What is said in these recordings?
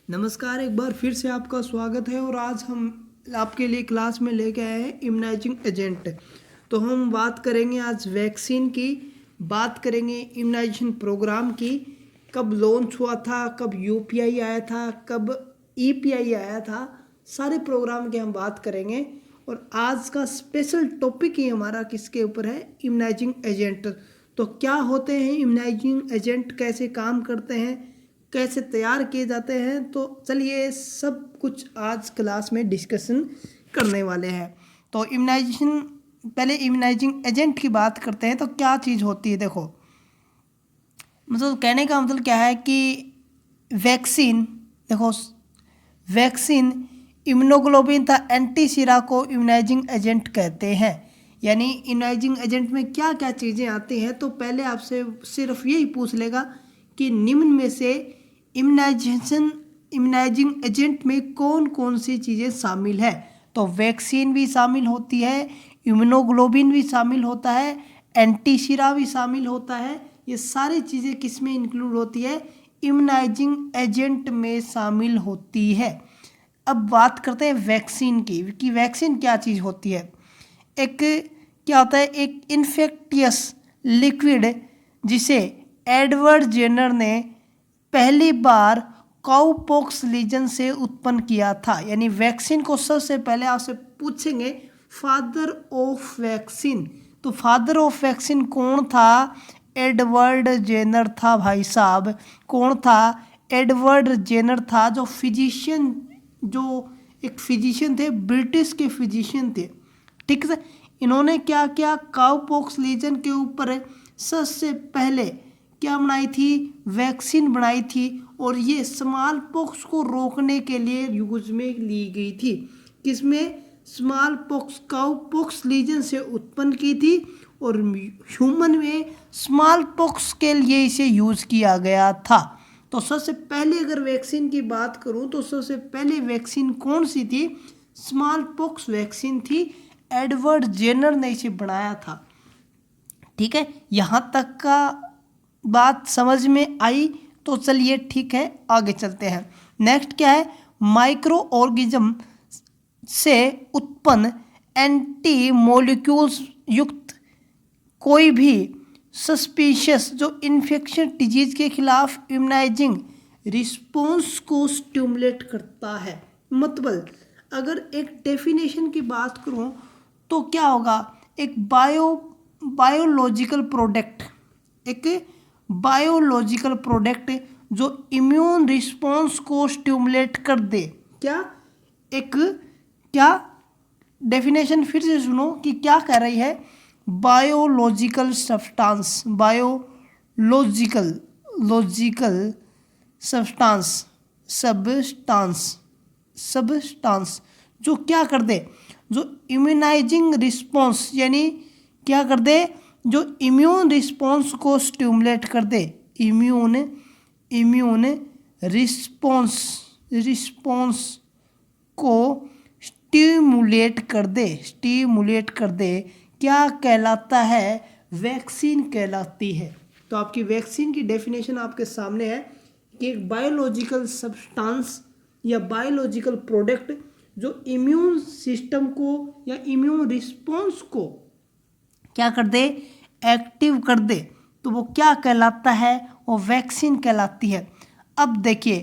नमस्कार, एक बार फिर से आपका स्वागत है। और आज हम आपके लिए क्लास में लेके आए हैं इम्यूनाइजिंग एजेंट। तो हम बात करेंगे आज वैक्सीन की, बात करेंगे इम्यूनाइजेशन प्रोग्राम की, कब लॉन्च हुआ था, कब यूपीआई आया था, कब ईपीआई आया था, सारे प्रोग्राम की हम बात करेंगे। और आज का स्पेशल टॉपिक ही हमारा किसके ऊपर है, इम्यूनाइजिंग एजेंट। तो क्या होते हैं इम्यूनाइजिंग एजेंट, कैसे काम करते हैं, कैसे तैयार किए जाते हैं, तो चलिए सब कुछ आज क्लास में डिस्कशन करने वाले हैं। तो इम्यूनाइजेशन, पहले इम्यूनाइजिंग एजेंट की बात करते हैं। तो क्या चीज़ होती है, देखो मतलब कहने का मतलब क्या है कि वैक्सीन, देखो वैक्सीन इम्यूनोग्लोबिन था एंटीसीरा को इम्यूनाइजिंग एजेंट कहते हैं। यानी इम्यूनाइजिंग एजेंट में क्या क्या चीज़ें आती हैं, तो पहले आपसे सिर्फ यही पूछ लेगा कि निम्न में से इम्यूनाइजिंग एजेंट में कौन कौन सी चीज़ें शामिल है। तो वैक्सीन भी शामिल होती है, इम्यूनोग्लोबिन भी शामिल होता है, एंटीसीरा भी शामिल होता है। ये सारी चीज़ें किस में इंक्लूड होती है, इम्यूनाइजिंग एजेंट में शामिल होती है। अब बात करते हैं वैक्सीन की कि वैक्सीन क्या चीज़ होती है। एक क्या होता है, एक इन्फेक्टियस लिक्विड जिसे एडवर्ड जेनर ने पहली बार काउपॉक्स लीजन से उत्पन्न किया था। यानी वैक्सीन को सबसे पहले आपसे पूछेंगे फादर ऑफ वैक्सीन, तो फादर ऑफ वैक्सीन कौन था, एडवर्ड जेनर था भाई साहब। कौन था, एडवर्ड जेनर था, जो फिजिशियन, जो एक फिजिशियन थे, ब्रिटिश के फिजिशियन थे। ठीक है, इन्होंने क्या किया, काउपॉक्स लीजन के ऊपर सबसे पहले क्या बनाई थी, वैक्सीन बनाई थी। और ये स्मॉल पॉक्स को रोकने के लिए यूज में ली गई थी। किसमें, स्मॉल पॉक्स, काउपॉक्स लीजन से उत्पन्न की थी और ह्यूमन में स्मॉल पॉक्स के लिए इसे यूज किया गया था। तो सबसे पहले अगर वैक्सीन की बात करूं तो सबसे पहले वैक्सीन कौन सी थी, स्मॉल पॉक्स वैक्सीन थी। एडवर्ड जेनर ने इसे बनाया था। ठीक है, यहाँ तक का बात समझ में आई। तो चलिए ठीक है, आगे चलते हैं। नेक्स्ट क्या है, माइक्रो ऑर्गेनिज्म से उत्पन्न एंटी मोलिक्यूल्स युक्त कोई भी सस्पिशियस जो इन्फेक्शन डिजीज के खिलाफ इम्यूनाइजिंग रिस्पॉन्स को स्टिमुलेट करता है। मतलब अगर एक डेफिनेशन की बात करूं तो क्या होगा, एक बायोलॉजिकल प्रोडक्ट, एक बायोलॉजिकल प्रोडक्ट जो इम्यून रिस्पॉन्स को स्टिमुलेट कर दे। क्या, एक क्या, डेफिनेशन फिर से सुनो कि क्या कह रही है, biological substance, biological logical substance, substance जो क्या कर दे, जो इम्यूनाइजिंग रिस्पॉन्स, यानी क्या कर दे, जो इम्यून रिस्पॉन्स को स्टिमुलेट कर दे, इम्यून रिस्पॉन्स को स्टिमुलेट कर दे, क्या कहलाता है, वैक्सीन कहलाती है। तो आपकी वैक्सीन की डेफिनेशन आपके सामने है कि एक बायोलॉजिकल सब्सटेंस या बायोलॉजिकल प्रोडक्ट जो इम्यून सिस्टम को या इम्यून रिस्पॉन्स को क्या कर दे, एक्टिव कर दे, तो वो क्या कहलाता है, वो वैक्सीन कहलाती है। अब देखिए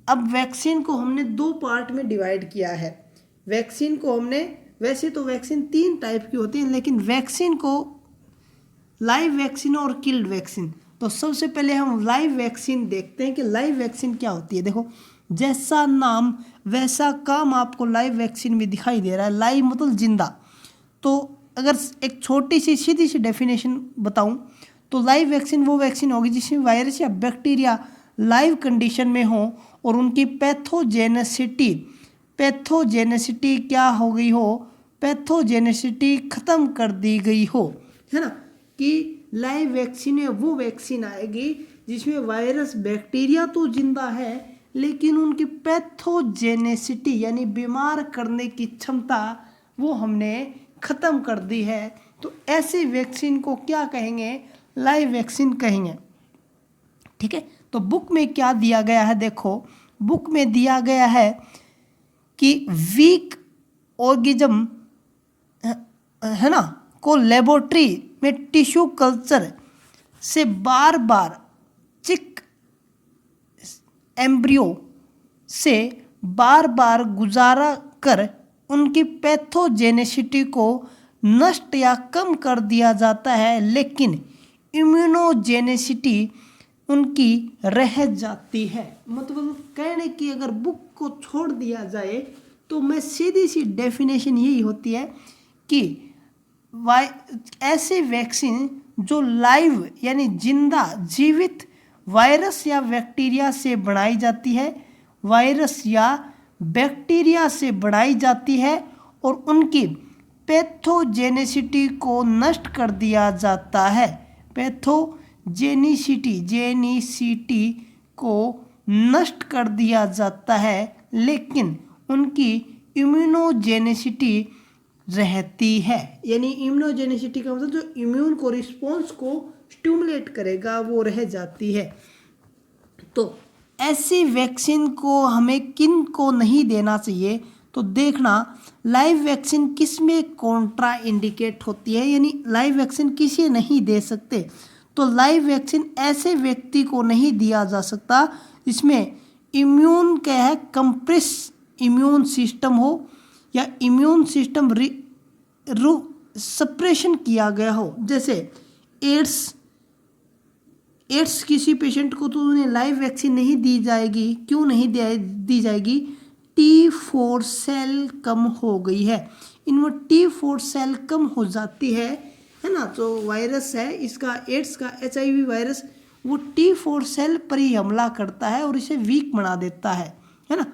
अब वैक्सीन को हमने दो पार्ट में डिवाइड किया है। वैक्सीन को हमने, वैसे तो वैक्सीन 3 टाइप की होती है, लेकिन वैक्सीन को लाइव वैक्सीन और किल्ड वैक्सीन। तो सबसे पहले हम लाइव वैक्सीन देखते हैं कि लाइव वैक्सीन क्या होती है। देखो, जैसा नाम वैसा काम आपको लाइव वैक्सीन में दिखाई दे रहा है। लाइव मतलब जिंदा। तो अगर एक छोटी सी सीधी सी डेफिनेशन बताऊं तो लाइव वैक्सीन वो वैक्सीन होगी जिसमें वायरस या बैक्टीरिया लाइव कंडीशन में हो और उनकी पैथोजेनेसिटी क्या हो गई हो, पैथोजेनेसिटी खत्म कर दी गई हो, है ना। कि लाइव वैक्सीन में वो वैक्सीन आएगी जिसमें वायरस बैक्टीरिया तो जिंदा है लेकिन उनकी पैथोजेनेसिटी यानी बीमार करने की क्षमता वो हमने ख़त्म कर दी है। तो ऐसी वैक्सीन को क्या कहेंगे, लाइव वैक्सीन कहेंगे। ठीक है, तो बुक में क्या दिया गया है, देखो बुक में दिया गया है कि वीक ऑर्गेनिज्म है ना को लेबोरेटरी में टिश्यू कल्चर से बार बार चिक एम्ब्रियो से बार बार गुजारा कर उनकी पैथोजेनेसिटी को नष्ट या कम कर दिया जाता है, लेकिन इम्यूनोजेनेसिटी उनकी रह जाती है। मतलब कहने की अगर बुक को छोड़ दिया जाए तो मैं सीधी सी डेफिनेशन यही होती है कि ऐसे वैक्सीन जो लाइव यानी जिंदा जीवित वायरस या बैक्टीरिया से बनाई जाती है, वायरस या बैक्टीरिया से बनाई जाती है और उनकी पैथोजेनेसिटी को नष्ट कर दिया जाता है। जेनिसिटी को नष्ट कर दिया जाता है, लेकिन उनकी इम्यूनोजेनेसिटी रहती है। यानी इम्यूनोजेनेसिटी का मतलब जो इम्यून को रिस्पॉन्स को स्टिमुलेट करेगा वो रह जाती है। तो ऐसी वैक्सीन को हमें किन को नहीं देना चाहिए, तो देखना लाइव वैक्सीन किस में कॉन्ट्रा इंडिकेट होती है, यानी लाइव वैक्सीन किसे नहीं दे सकते। तो लाइव वैक्सीन ऐसे व्यक्ति को नहीं दिया जा सकता जिसमें इम्यून क्या है कंप्रेस इम्यून सिस्टम हो या इम्यून सिस्टम सप्रेशन किया गया हो। जैसे एड्स किसी पेशेंट को तो उन्हें लाइव वैक्सीन नहीं दी जाएगी, क्यों नहीं दी जाएगी, T4 सेल कम हो गई है, इनमें T4 सेल कम हो जाती है ना। जो वायरस है इसका एड्स का HIV वायरस वो T4 सेल पर ही हमला करता है और इसे वीक बना देता है ना।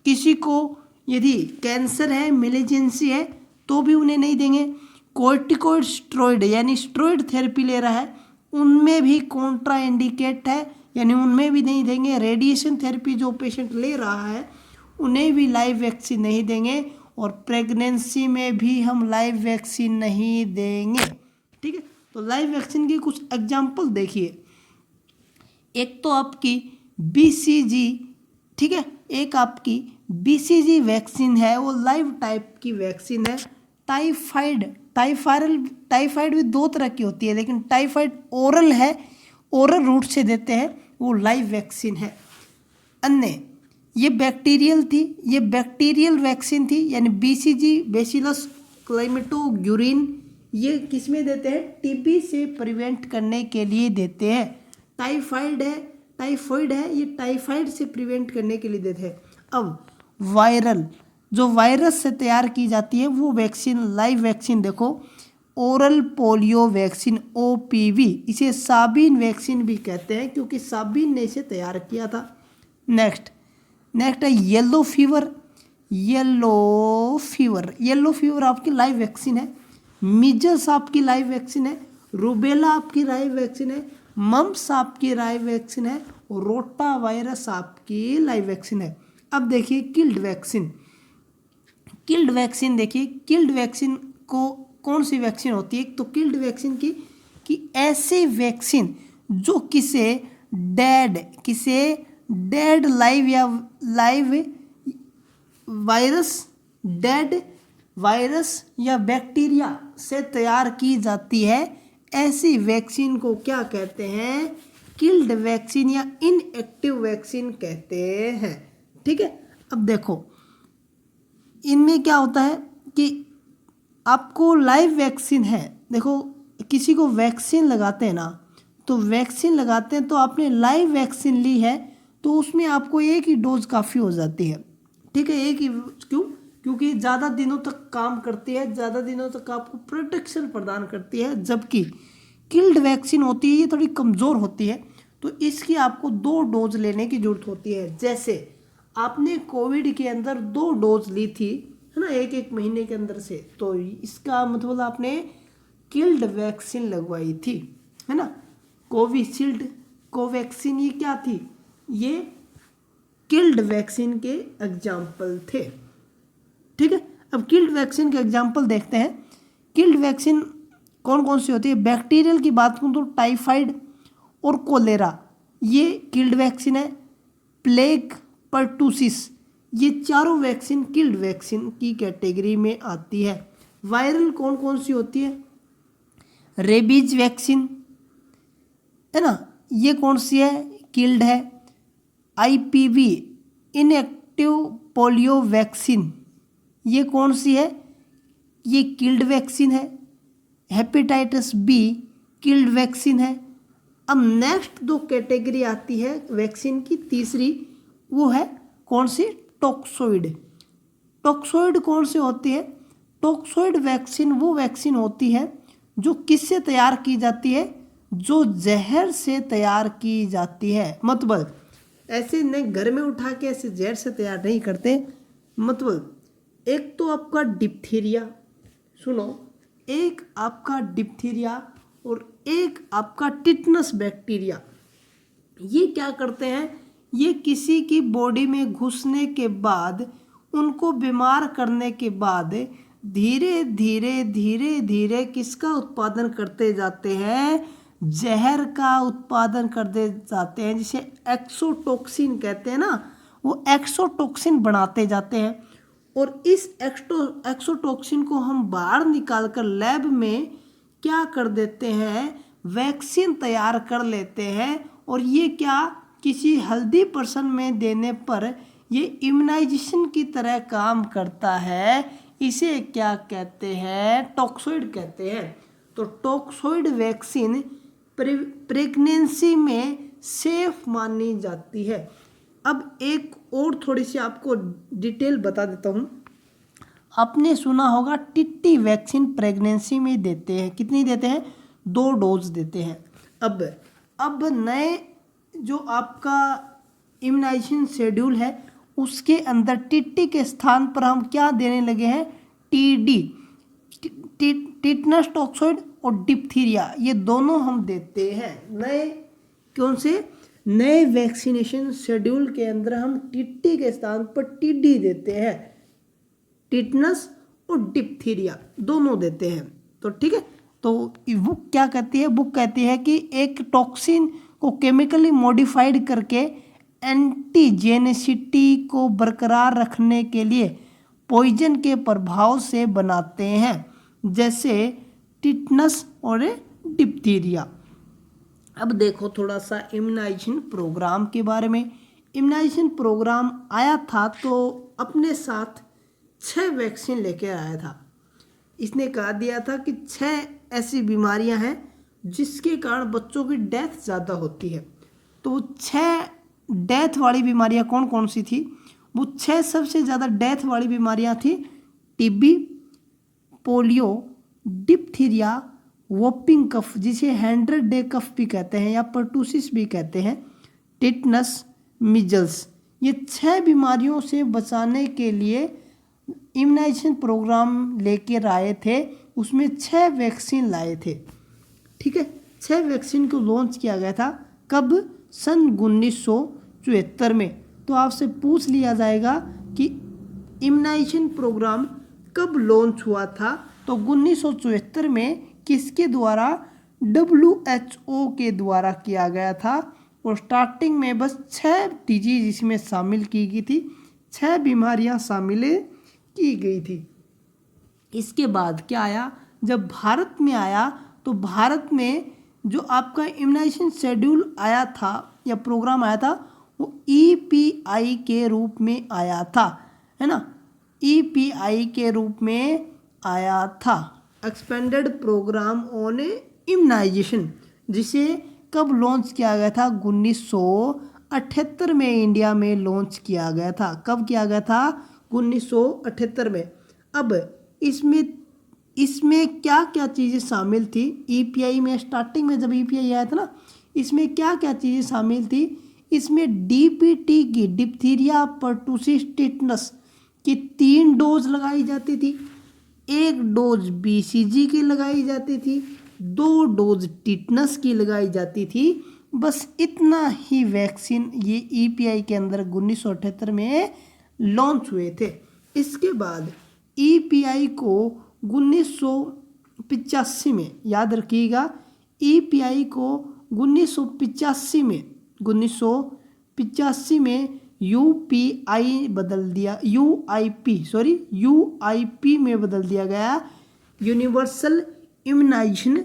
किसी को यदि कैंसर है, मेलिजेंसी है तो भी उन्हें नहीं देंगे। कोर्टिकोइड स्टेरॉइड यानी स्टेरॉइड थेरेपी ले रहा है उनमें भी कॉन्ट्रा इंडिकेट है, यानी उनमें भी नहीं देंगे। रेडिएशन थेरेपी जो पेशेंट ले रहा है उन्हें भी लाइव वैक्सीन नहीं देंगे और प्रेगनेंसी में भी हम लाइव वैक्सीन नहीं देंगे। ठीक है, तो लाइव वैक्सीन की कुछ एग्जाम्पल देखिए। एक तो आपकी BCG, ठीक है, एक आपकी BCG वैक्सीन है, वो लाइव टाइप की वैक्सीन है। टाइफाइड भी दो तरह की होती है, लेकिन टाइफाइड ओरल है, ओरल रूट से देते हैं, वो लाइव वैक्सीन है। अन्य ये बैक्टीरियल थी, ये बैक्टीरियल वैक्सीन थी, यानी BCG बैसिलस क्लाइमेटोग्यूरिन, ये किस में देते हैं, TB से प्रिवेंट करने के लिए देते हैं। टाइफाइड है, ये टाइफाइड से प्रिवेंट करने के लिए देते हैं। अब वायरल जो वायरस से तैयार की जाती है वो वैक्सीन, लाइव वैक्सीन देखो, ओरल पोलियो वैक्सीन OPV, इसे साबिन वैक्सीन भी कहते हैं क्योंकि साबिन ने इसे तैयार किया था। नेक्स्ट है येलो फीवर आपकी लाइव वैक्सीन है। मीजल्स आपकी लाइव वैक्सीन है। रूबेला आपकी लाइव वैक्सीन है। मम्प्स आपकी लाइव वैक्सीन है और रोटा वायरस आपकी लाइव वैक्सीन है। अब देखिए किल्ड वैक्सीन देखिए, किल्ड वैक्सीन को कौन सी वैक्सीन होती है, तो किल्ड वैक्सीन की कि ऐसे वैक्सीन जो किसे डेड वायरस या बैक्टीरिया से तैयार की जाती है, ऐसी वैक्सीन को क्या कहते हैं, किल्ड वैक्सीन या इनएक्टिव वैक्सीन कहते हैं। ठीक है, अब देखो इनमें क्या होता है कि आपको लाइव वैक्सीन है, देखो किसी को वैक्सीन लगाते हैं ना, तो वैक्सीन लगाते हैं तो आपने लाइव वैक्सीन ली है तो उसमें आपको एक ही डोज काफ़ी हो जाती है। ठीक है, एक ही, क्योंकि ज़्यादा दिनों तक काम करती है, ज़्यादा दिनों तक आपको प्रोटेक्शन प्रदान करती है। जबकि किल्ड वैक्सीन होती है ये थोड़ी कमज़ोर होती है, तो इसकी आपको 2 डोज लेने की ज़रूरत होती है। जैसे आपने कोविड के अंदर 2 डोज ली थी है ना, एक महीने के अंदर से, तो इसका मतलब आपने किल्ड वैक्सीन लगवाई थी है ना। कोविशील्ड, कोवैक्सीन, ये क्या थी, ये किल्ड वैक्सीन के एग्जाम्पल थे। ठीक है, अब किल्ड वैक्सीन के एग्जाम्पल देखते हैं। किल्ड वैक्सीन कौन कौन सी होती है, बैक्टीरियल की बात करूँ तो टाइफाइड और कोलेरा, ये किल्ड वैक्सीन है। प्लेग, पर्टूसिस, ये चारों वैक्सीन किल्ड वैक्सीन की कैटेगरी में आती है। वायरल कौन कौन सी होती है? रेबीज वैक्सीन है ना, ये कौन सी है? किल्ड है। आईपीवी, इनएक्टिव पोलियो वैक्सीन, ये कौन सी है? ये किल्ड वैक्सीन है। हेपेटाइटिस बी किल्ड वैक्सीन है। अब नेक्स्ट दो कैटेगरी आती है वैक्सीन की, तीसरी वो है कौन सी? टॉक्सोइड। टॉक्सोइड कौन सी होती है? टॉक्सोइड वैक्सीन वो वैक्सीन होती है जो किससे तैयार की जाती है? जो जहर से तैयार की जाती है। मतलब ऐसे नहीं घर में उठा के ऐसे जहर से तैयार नहीं करते। मतलब एक तो आपका डिप्थीरिया, सुनो, एक आपका डिप्थीरिया और एक आपका टिटनस बैक्टीरिया, ये क्या करते हैं? ये किसी की बॉडी में घुसने के बाद, उनको बीमार करने के बाद धीरे धीरे धीरे धीरे किसका उत्पादन करते जाते हैं? जहर का उत्पादन करते जाते हैं, जिसे एक्सोटोक्सिन कहते हैं ना, वो एक्सोटोक्सिन बनाते जाते हैं। और इस एक्सोटोक्सिन को हम बाहर निकाल कर लैब में क्या कर देते हैं? वैक्सीन तैयार कर लेते हैं। और ये क्या, किसी हेल्दी पर्सन में देने पर ये इम्यूनाइजेशन की तरह काम करता है। इसे क्या कहते हैं? टॉक्सोइड कहते हैं। तो टॉक्सोइड वैक्सीन प्रेगनेंसी में सेफ मानी जाती है। अब एक और थोड़ी सी आपको डिटेल बता देता हूँ। आपने सुना होगा टीटी वैक्सीन प्रेगनेंसी में देते हैं, कितनी देते हैं? 2 डोज देते हैं। अब नए जो आपका इम्यूनाइजेशन शेड्यूल है उसके अंदर टीटी के स्थान पर हम क्या देने लगे हैं? टीडी, टिटनस टॉक्सोइड और डिप्थीरिया, ये दोनों हम देते हैं। नए कौन से? नए वैक्सीनेशन शेड्यूल के अंदर हम टीटी के स्थान पर टीडी देते हैं। टिटनस और डिप्थीरिया दोनों देते हैं। तो ठीक है, तो बुक क्या कहती है? बुक कहती है कि एक टॉक्सिन को केमिकली मॉडिफाइड करके एंटीजेनिसिटी को बरकरार रखने के लिए पॉइजन के प्रभाव से बनाते हैं, जैसे टिटनस और डिप्थीरिया। अब देखो थोड़ा सा इम्यूनाइजेशन प्रोग्राम के बारे में। इम्यूनाइजेशन प्रोग्राम आया था तो अपने साथ 6 वैक्सीन लेकर आया था। इसने कहा दिया था कि 6 ऐसी बीमारियां हैं जिसके कारण बच्चों की डेथ ज़्यादा होती है। तो 6 डेथ वाली बीमारियां कौन कौन सी थी? वो 6 सबसे ज़्यादा डेथ वाली बीमारियां थी टीबी, पोलियो, डिप्थीरिया, वोपिंग कफ जिसे 100 डे कफ भी कहते हैं या पर्टूसिस भी कहते हैं, टिटनस, मिजल्स। ये 6 बीमारियों से बचाने के लिए इम्यूनाइजेशन प्रोग्राम लेकर आए थे। उसमें 6 वैक्सीन लाए थे। ठीक है, 6 वैक्सीन को लॉन्च किया गया था। कब? सन 1974 में। तो आपसे पूछ लिया जाएगा कि इम्यूनाइजेशन प्रोग्राम कब लॉन्च हुआ था? तो 1974 में किसके द्वारा? WHO के द्वारा किया गया था। और स्टार्टिंग में बस 6 डिजीज इसमें शामिल की गई थी, 6 बीमारियां शामिल की गई थी। इसके बाद क्या आया? जब भारत में आया तो भारत में जो आपका इम्यूनाइजेशन शेड्यूल आया था या प्रोग्राम आया था वो EPI के रूप में आया था, है ना, EPI के रूप में आया था, एक्सपेंडेड प्रोग्राम ऑन इम्यूनाइजेशन, जिसे कब लॉन्च किया गया था? 1978 में इंडिया में लॉन्च किया गया था। कब किया गया था? 1978 में। अब इसमें क्या क्या चीज़ें शामिल थी? EPI में स्टार्टिंग में जब EPI आया था ना, इसमें क्या क्या चीज़ें शामिल थी? इसमें DPT की, डिप्थीरिया, पर्टूसिस, टिटनस की 3 डोज लगाई जाती थी। 1 डोज BCG की लगाई जाती थी, 2 डोज टिटनस की लगाई जाती थी। बस इतना ही वैक्सीन ये EPI के अंदर 1978 में लॉन्च हुए थे। इसके बाद EPI को 1985 में, याद रखिएगा, EPI को 1985 में 1985 में यूपीआई बदल दिया, यूआईपी में बदल दिया गया, यूनिवर्सल इम्यूनाइजेशन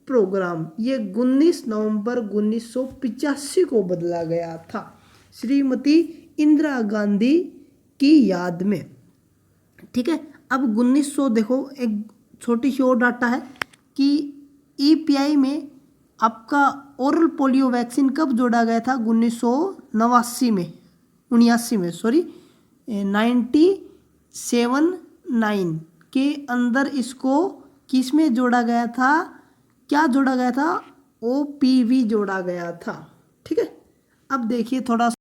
प्रोग्राम। ये 19 नवंबर 1985 को बदला गया था श्रीमती इंदिरा गांधी की याद में। ठीक है, अब 1900 देखो, एक छोटी सी और डाटा है कि ईपीआई में आपका ओरल पोलियो वैक्सीन कब जोड़ा गया था? 1989 में, 1979 के अंदर इसको किस में जोड़ा गया था? क्या जोड़ा गया था? ओपीवी जोड़ा गया था। ठीक है, अब देखिए थोड़ा